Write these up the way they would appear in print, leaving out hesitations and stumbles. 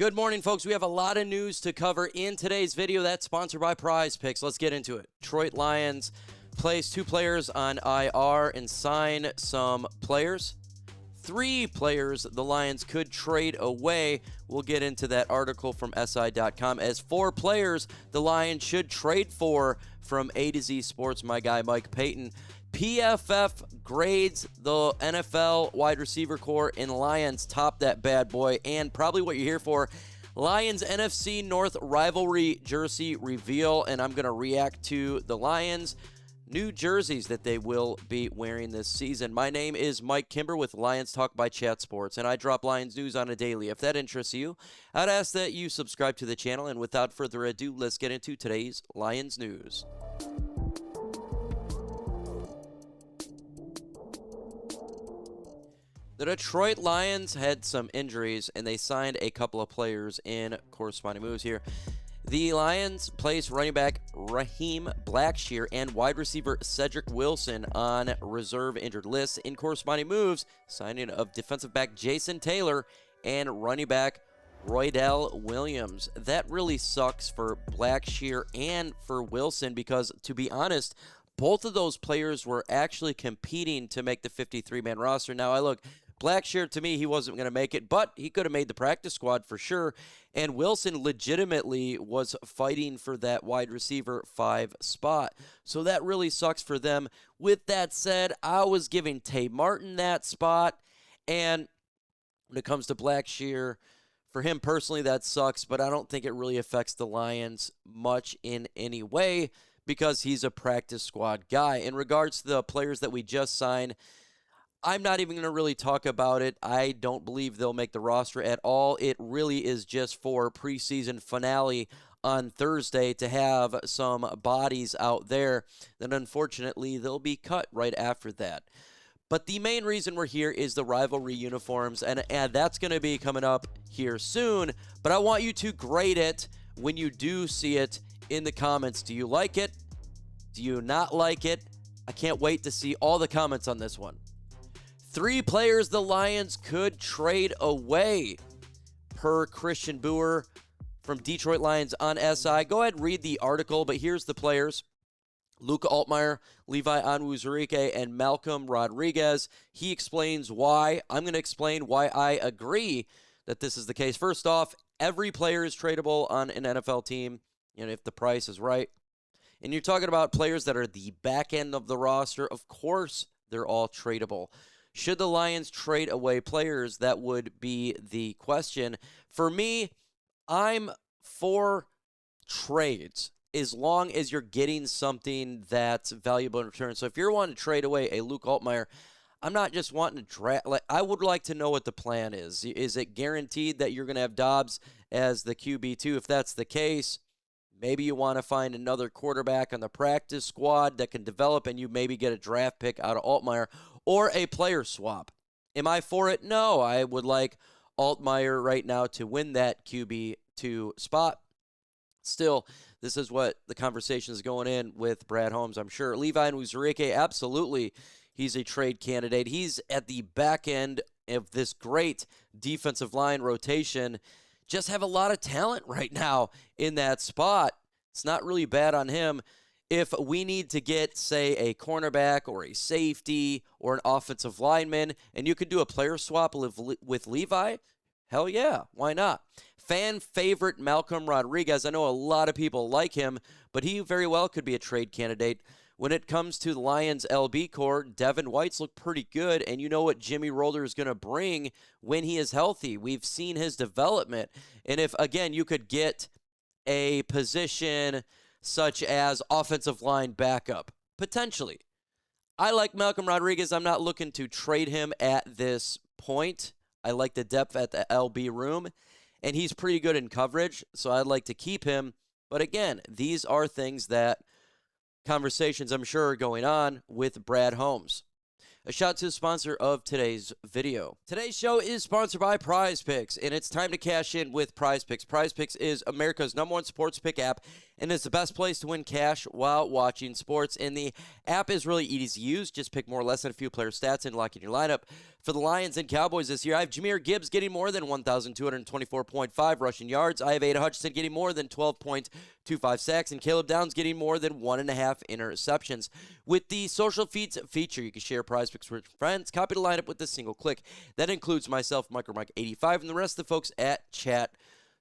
Good morning, folks. We have a lot of news to cover in today's video. That's sponsored by Prize Picks. Let's get into it. Detroit Lions place 2 players on IR and sign some players. 3 players the Lions could trade away. We'll get into that article from SI.com. As 4 players the Lions should trade for from A to Z Sports, my guy Mike Payton. PFF grades the NFL wide receiver core, and Lions top that bad boy. And probably what you're here for, Lions NFC North rivalry jersey reveal, and I'm going to react to the Lions' new jerseys that they will be wearing this season. My name is Mike Kimber with Lions Talk by Chat Sports, and I drop Lions news on a daily. If that interests you, I'd ask that you subscribe to the channel, and without further ado, let's get into today's Lions news. The Detroit Lions had some injuries, and they signed a couple of players in corresponding moves here. The Lions placed running back Raheem Blackshear and wide receiver Cedric Wilson on reserve injured lists. In corresponding moves, signing of defensive back Jason Taylor and running back Roydell Williams. That really sucks for Blackshear and for Wilson because, to be honest, both of those players were actually competing to make the 53-man roster. Now, Blackshear, to me, he wasn't going to make it, but he could have made the practice squad for sure. And Wilson legitimately was fighting for that wide receiver 5 spot. So that really sucks for them. With that said, I was giving Tay Martin that spot. And when it comes to Blackshear, for him personally, that sucks, but I don't think it really affects the Lions much in any way because he's a practice squad guy. In regards to the players that we just signed, I'm not even going to really talk about it. I don't believe they'll make the roster at all. It really is just for preseason finale on Thursday to have some bodies out there. Then, unfortunately, they'll be cut right after that. But the main reason we're here is the rivalry uniforms, and that's going to be coming up here soon. But I want you to grade it when you do see it in the comments. Do you like it? Do you not like it? I can't wait to see all the comments on this one. 3 players the Lions could trade away, per Christian Boer from Detroit Lions on SI. Go ahead and read the article, but here's the players. Luka Altmyer, Levi Onwuzurike, and Malcolm Rodriguez. He explains why. I'm going to explain why I agree that this is the case. First off, every player is tradable on an NFL team, if the price is right. And you're talking about players that are the back end of the roster. Of course, they're all tradable. Should the Lions trade away players? That would be the question. For me, I'm for trades as long as you're getting something that's valuable in return. So if you're wanting to trade away a Luke Altmyer, I'm not just wanting to draft. I would like to know what the plan is. Is it guaranteed that you're going to have Dobbs as the QB2? If that's the case, maybe you want to find another quarterback on the practice squad that can develop, and you maybe get a draft pick out of Altmyer or a player swap. Am I for it? No. I would like Altmyer right now to win that QB2 spot. Still, this is what the conversation is going in with Brad Holmes, I'm sure. Levi Onwuzurike, absolutely, he's a trade candidate. He's at the back end of this great defensive line rotation. Just have a lot of talent right now in that spot. It's not really bad on him. If we need to get, say, a cornerback or a safety or an offensive lineman, and you could do a player swap with Levi, hell yeah, why not? Fan favorite Malcolm Rodriguez. I know a lot of people like him, but he very well could be a trade candidate. When it comes to the Lions LB core, Devin White's look pretty good, and you know what Jimmy Roller is going to bring when he is healthy. We've seen his development. And if, again, you could get a position such as offensive line backup, potentially. I like Malcolm Rodriguez. I'm not looking to trade him at this point. I like the depth at the LB room, and he's pretty good in coverage, so I'd like to keep him. But again, these are things that conversations I'm sure are going on with Brad Holmes. A shout out to the sponsor of today's video. Today's show is sponsored by Prize Picks, and it's time to cash in with Prize Picks. Prize Picks is America's #1 sports pick app, and it's the best place to win cash while watching sports. And the app is really easy to use. Just pick more or less than a few player stats and lock in your lineup. For the Lions and Cowboys this year, I have Jahmyr Gibbs getting more than 1,224.5 rushing yards. I have Aiden Hutchinson getting more than 12.25 sacks, and Caleb Downs getting more than 1.5 interceptions. With the social feeds feature, you can share Prize Picks with friends, copy the lineup with a single click. That includes myself, MicroMike85, and the rest of the folks at Chat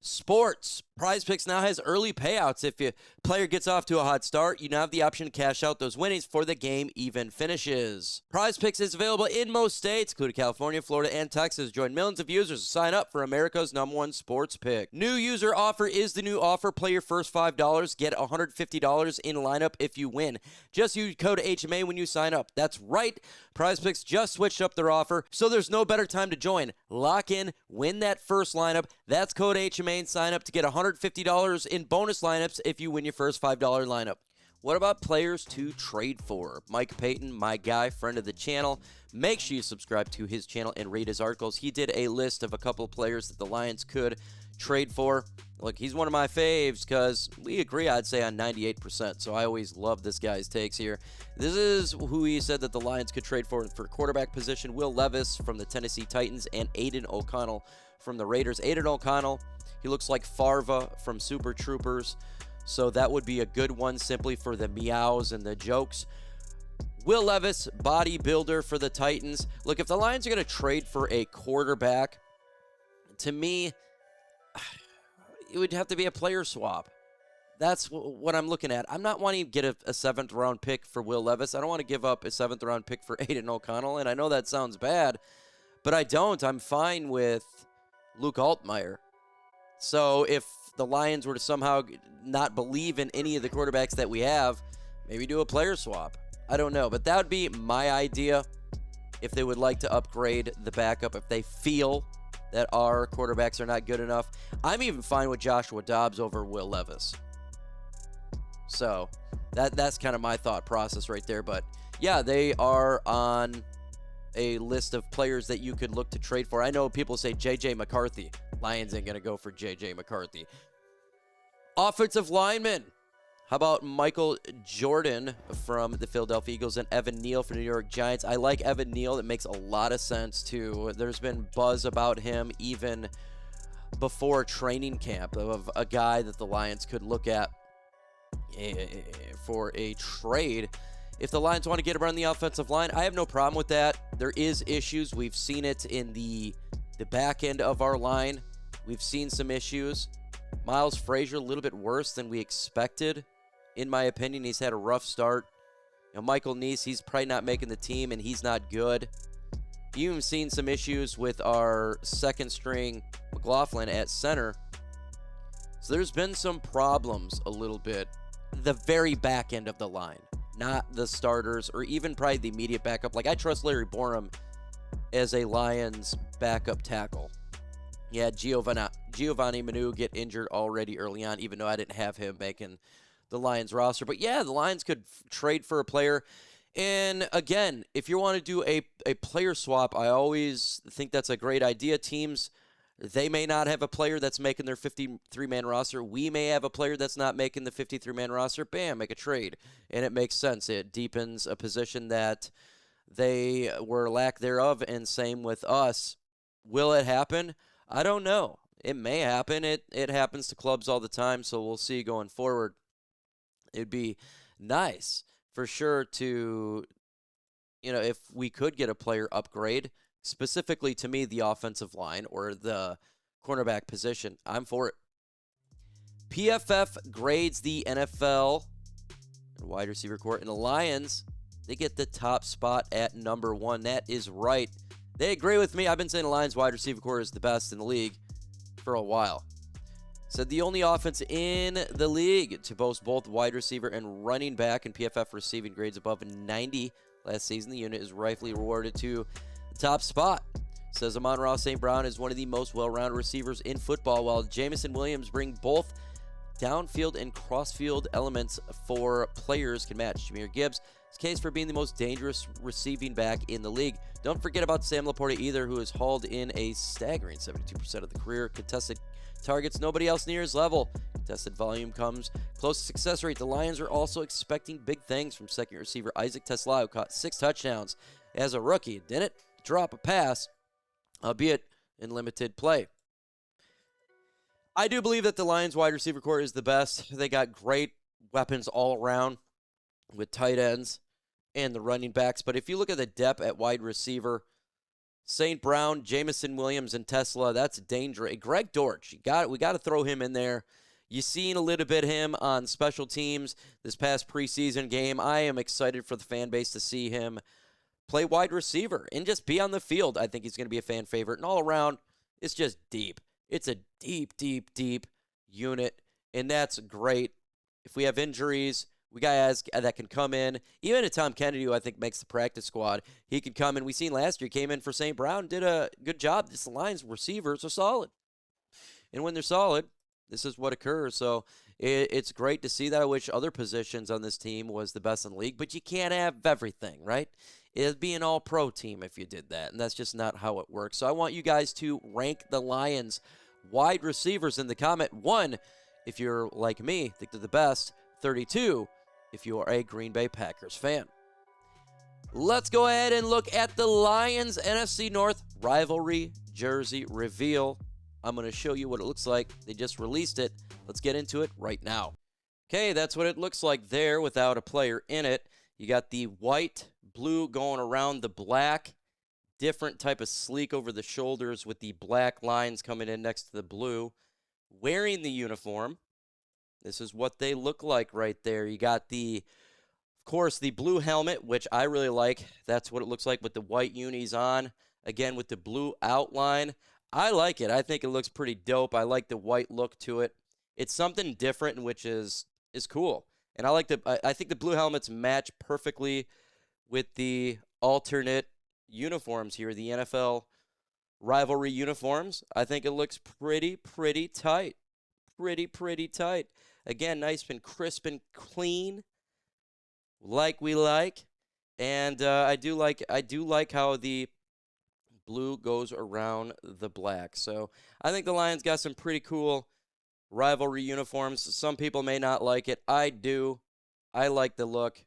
Sports. Prize Picks now has early payouts. If your player gets off to a hot start, you now have the option to cash out those winnings before the game even finishes. Prize Picks is available in most states, including California, Florida, and Texas. Join millions of users to sign up for America's #1 sports pick. New user offer is the new offer. Play your first $5, get $150 in lineup if you win. Just use code HMA when you sign up. That's right. Prize Picks just switched up their offer, so there's no better time to join. Lock in, win that first lineup. That's code HMA and sign up to get $150 in bonus lineups if you win your first $5 lineup. What about players to trade for? Mike Payton, my guy, friend of the channel. Make sure you subscribe to his channel and read his articles. He did a list of a couple of players that the Lions could trade for. Look, he's one of my faves because we agree, I'd say, on 98%. So I always love this guy's takes here. This is who he said that the Lions could trade for quarterback position. Will Levis from the Tennessee Titans and Aiden O'Connell from the Raiders. Aiden O'Connell, he looks like Farva from Super Troopers. So that would be a good one simply for the meows and the jokes. Will Levis, bodybuilder for the Titans. Look, if the Lions are going to trade for a quarterback, to me, it would have to be a player swap. That's what I'm looking at. I'm not wanting to get a 7th-round pick for Will Levis. I don't want to give up a 7th-round pick for Aiden O'Connell, and I know that sounds bad, but I don't. I'm fine with Luke Altmyer. So if the Lions were to somehow not believe in any of the quarterbacks that we have, maybe do a player swap. I don't know, but that would be my idea if they would like to upgrade the backup, if they feel that our quarterbacks are not good enough. I'm even fine with Joshua Dobbs over Will Levis. So that's kind of my thought process right there. But yeah, they are on a list of players that you could look to trade for. I know people say J.J. McCarthy. Lions ain't going to go for J.J. McCarthy. Offensive linemen. How about Michael Jordan from the Philadelphia Eagles and Evan Neal from the New York Giants? I like Evan Neal. It makes a lot of sense, too. There's been buzz about him even before training camp of a guy that the Lions could look at for a trade. If the Lions want to get around the offensive line, I have no problem with that. There is issues. We've seen it in the back end of our line. We've seen some issues. Miles Frazier, a little bit worse than we expected. In my opinion, he's had a rough start. You know, Michael Neese, he's probably not making the team, and he's not good. You've seen some issues with our second-string McLaughlin at center. So there's been some problems a little bit. The very back end of the line, not the starters or even probably the immediate backup. Like, I trust Larry Borum as a Lions backup tackle. Yeah, Giovanni Manu get injured already early on, even though I didn't have him making the Lions roster. But yeah, the Lions could trade for a player. And again, if you want to do a player swap, I always think that's a great idea. Teams, they may not have a player that's making their 53-man roster. We may have a player that's not making the 53-man roster. Bam, make a trade. And it makes sense. It deepens a position that they were lack thereof, and same with us. Will it happen? I don't know. It may happen. It happens to clubs all the time, so we'll see going forward. It'd be nice for sure to, if we could get a player upgrade, specifically to me, the offensive line or the cornerback position. I'm for it. PFF grades the NFL wide receiver court, and the Lions, they get the top spot at number 1. That is right. They agree with me. I've been saying the Lions wide receiver core is the best in the league for a while. Said the only offense in the league to boast both wide receiver and running back and PFF receiving grades above 90 last season. The unit is rightfully rewarded to the top spot. Says Amon-Ra St. Brown is one of the most well-rounded receivers in football, while Jamison Williams bring both downfield and crossfield elements for players can match. Jahmyr Gibbs his case for being the most dangerous receiving back in the league. Don't forget about Sam Laporta either, who has hauled in a staggering 72% of the career. Contested targets, nobody else near his level. Contested volume comes close to success rate. The Lions are also expecting big things from second receiver Isaac Tesla, who caught 6 touchdowns as a rookie. Didn't drop a pass, albeit in limited play. I do believe that the Lions wide receiver core is the best. They got great weapons all around with tight ends and the running backs. But if you look at the depth at wide receiver, St. Brown, Jamison Williams, and Tesla, that's dangerous. Greg Dortch, we got to throw him in there. You seen a little bit of him on special teams this past preseason game. I am excited for the fan base to see him play wide receiver and just be on the field. I think he's going to be a fan favorite. And all around, it's just deep. It's a deep, deep, deep unit, and that's great. If we have injuries, we got guys that can come in. Even a Tom Kennedy, who I think makes the practice squad, he could come in. We seen last year, came in for St. Brown, did a good job. This Lions receivers are solid. And when they're solid, this is what occurs. So it's great to see that. I wish other positions on this team was the best in the league, but you can't have everything, right? It'd be an all-pro team if you did that, and that's just not how it works. So I want you guys to rank the Lions wide receivers in the comment. 1, if you're like me, think they're the best. 32, if you are a Green Bay Packers fan. Let's go ahead and look at the Lions NFC North rivalry jersey reveal. I'm going to show you what it looks like. They just released it. Let's get into it right now. Okay, that's what it looks like there without a player in it. You got the white, blue going around the black. Different type of sleek over the shoulders with the black lines coming in next to the blue. Wearing the uniform. This is what they look like right there. You got the, of course, the blue helmet, which I really like. That's what it looks like with the white unis on. Again, with the blue outline. I like it. I think it looks pretty dope. I like the white look to it. It's something different, which is cool. And I think the blue helmets match perfectly with the alternate uniforms here, the NFL rivalry uniforms. I think it looks pretty tight. Pretty tight. Again, nice and crisp and clean, like we like. And I do like how the blue goes around the black. So I think the Lions got some pretty cool rivalry uniforms. Some people may not like it. I do. I like the look.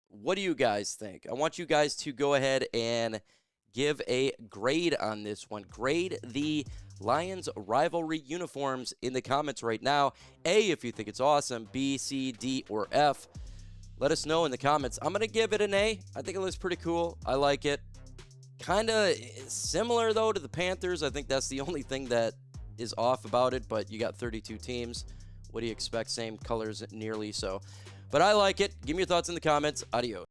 What do you guys think? I want you guys to go ahead and give a grade on this one. Grade the Lions rivalry uniforms in the comments right now. A, if you think it's awesome. B, C, D, or F. Let us know in the comments. I'm going to give it an A. I think it looks pretty cool. I like it. Kind of similar, though, to the Panthers. I think that's the only thing that is off about it, but you got 32 teams. What do you expect? Same colors nearly, so. But I like it. Give me your thoughts in the comments. Adios.